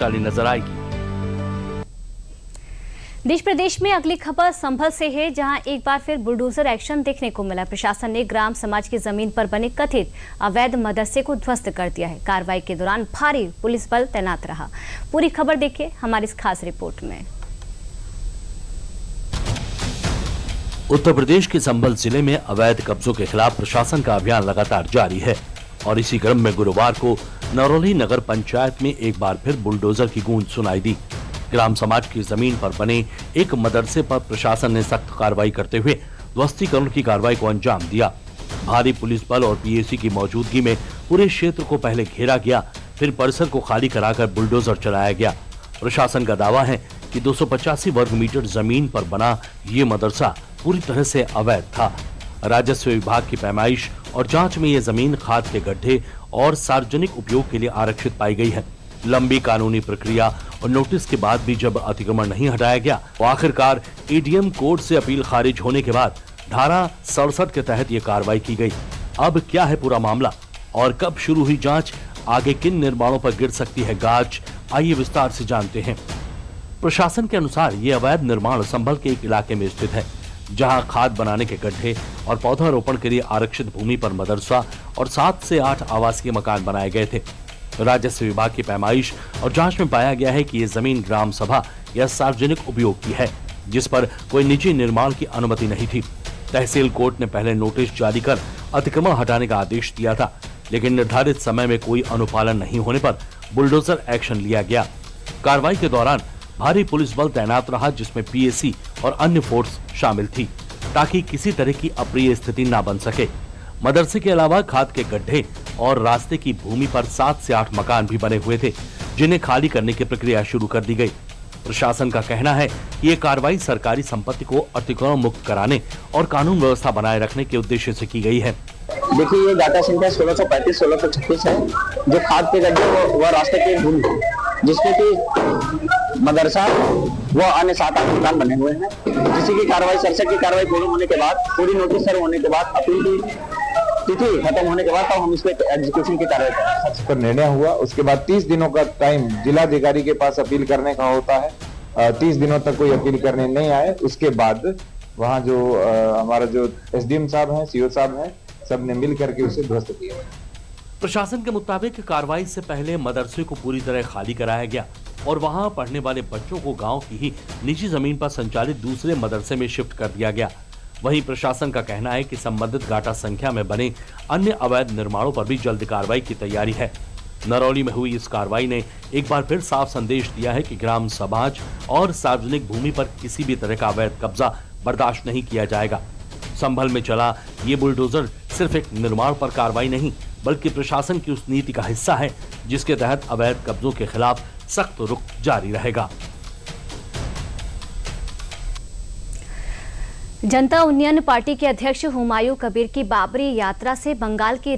वाली नजर आएगी। देश प्रदेश में अगली खबर संभल से है, जहां एक बार फिर बुलडोजर एक्शन देखने को मिला। प्रशासन ने ग्राम समाज की जमीन पर बने कथित अवैध मदरसे को ध्वस्त कर दिया है। कार्रवाई के दौरान भारी पुलिस बल तैनात रहा। पूरी खबर देखिए हमारी इस खास रिपोर्ट में। उत्तर प्रदेश के संभल जिले में अवैध कब्जों के खिलाफ प्रशासन का अभियान लगातार जारी है और इसी क्रम में गुरुवार को नरौली नगर पंचायत में एक बार फिर बुलडोजर की गूंज सुनाई दी। ग्राम समाज की जमीन पर बने एक मदरसे पर प्रशासन ने सख्त कार्रवाई करते हुए ध्वस्तीकरण की कार्रवाई को अंजाम दिया। भारी पुलिस बल और पीएसी की मौजूदगी में पूरे क्षेत्र को पहले घेरा गया, फिर परिसर को खाली कराकर बुलडोजर चलाया गया। प्रशासन का दावा है कि 285 वर्ग मीटर जमीन पर बना ये मदरसा पूरी तरह से अवैध था। राजस्व विभाग की पैमाइश और जांच में ये जमीन खाद के गड्ढे और सार्वजनिक उपयोग के लिए आरक्षित पाई गई है। लंबी कानूनी प्रक्रिया और नोटिस के बाद भी जब अतिक्रमण नहीं हटाया गया तो आखिरकार एडीएम कोर्ट से अपील खारिज होने के बाद धारा 67 के तहत ये कार्रवाई की गई। अब क्या है पूरा मामला और कब शुरू हुई जांच, आगे किन निर्माणों पर गिर सकती है गाज, आइए विस्तार से जानते हैं। प्रशासन के अनुसार ये अवैध निर्माण संभल के एक इलाके में स्थित है, जहां खाद बनाने के गड्ढे और पौधारोपण के लिए आरक्षित भूमि पर मदरसा और 7 से 8 आवासीय मकान बनाए गए थे। राजस्व विभाग की पैमाइश और जांच में पाया गया है कि ये जमीन ग्राम सभा या सार्वजनिक उपयोग की है, जिस पर कोई निजी निर्माण की अनुमति नहीं थी। तहसील कोर्ट ने पहले नोटिस जारी कर अतिक्रमण हटाने का आदेश दिया था, लेकिन निर्धारित समय में कोई अनुपालन नहीं होने पर बुलडोजर एक्शन लिया गया। कार्रवाई के दौरान भारी पुलिस बल तैनात रहा, जिसमें पीएसी और अन्य फोर्स शामिल थी, ताकि किसी तरह की अप्रिय स्थिति न बन सके। मदरसे के अलावा खाद के गड्ढे और रास्ते की भूमि पर 7 से 8 मकान भी बने हुए थे, जिन्हें खाली करने की प्रक्रिया शुरू कर दी गई। प्रशासन का कहना है कि ये कार्रवाई सरकारी संपत्ति को अतिक्रमण मुक्त कराने और कानून व्यवस्था बनाए रखने के उद्देश्य से की गई है। देखिए, ये डाटा संख्या 1635-1636 है, जो खाद के गड्ढे व रास्ते की भूमि जिसमें कि मदरसा व अन्य 7-8 मकान बने हुए हैं, जिसकी की कार्रवाई 67 की कार्रवाई पूर्ण होने के बाद, पूरी नोटिस सर्व होने के बाद, अपील की तिथि खत्म होने के बाद तो हम इस पे एग्जीक्यूशन की कार्रवाई करेंगे। पर निर्णय हुआ, उसके बाद 30 दिनों का टाइम जिलाधिकारी के पास अपील करने का होता है। 30 दिनों तक कोई अपील करने नहीं आए, उसके बाद वहाँ जो हमारा जो एसडीएम साहब हैं, सीओ साहब हैं, सब ने मिल करके उसे ध्वस्त किया। प्रशासन के मुताबिक कार्रवाई से पहले मदरसे को पूरी तरह खाली कराया गया और वहां पढ़ने वाले बच्चों को गांव की ही निजी जमीन पर संचालित दूसरे मदरसे में शिफ्ट कर दिया गया। वहीं प्रशासन का कहना है कि संबंधित गाटा संख्या में बने अन्य अवैध निर्माणों पर भी जल्द कार्रवाई की तैयारी है। नरौली में हुई इस कार्रवाई ने एक बार फिर साफ संदेश दिया है कि ग्राम समाज और सार्वजनिक भूमि पर किसी भी तरह का अवैध कब्जा बर्दाश्त नहीं किया जाएगा। संभल में चला ये बुलडोजर सिर्फ एक निर्माण पर कार्रवाई नहीं, बल्कि प्रशासन की उस नीति का हिस्सा है जिसके तहत अवैध कब्जों के खिलाफ सख्त रुख जारी रहेगा। जनता उन्नयन पार्टी के अध्यक्ष हुमायूं कबीर की बाबरी यात्रा से बंगाल की